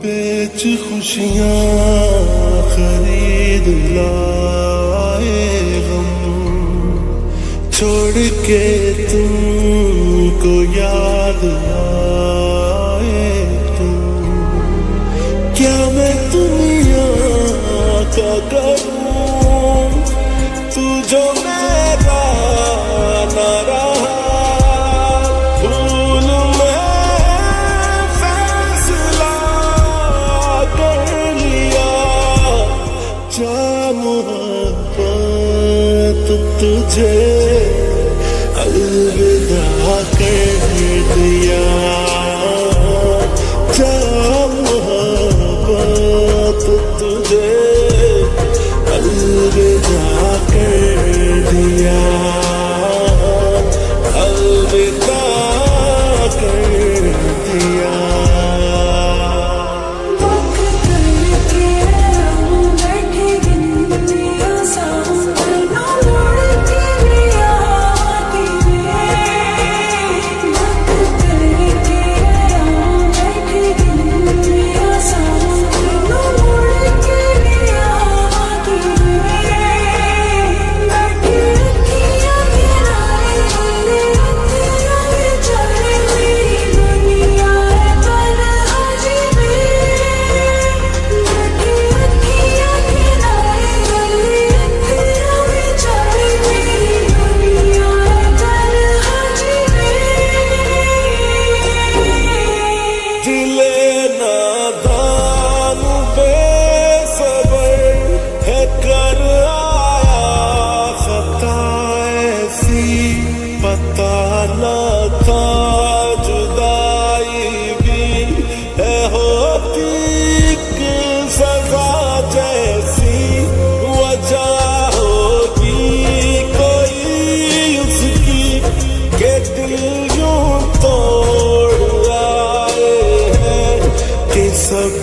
बेच खुशियाँ खरीद लाए गम, छोड़ के तुमको याद आए तुम। क्या मैं दुनिया का करूं, तू जो मेरा ना रहा। भूल मैं फैसला कर लिया, जा मोहब्बत तुझे अलविदा कर दिया। जा मोहब्बत तुझे अलविदा कर दिया, अलविदा कर दिया। पता न था जुदाई भी है होती कि सजा जैसी, वजह होगी कोई उसकी के दिल यूं तोड़ आए हैं कि सब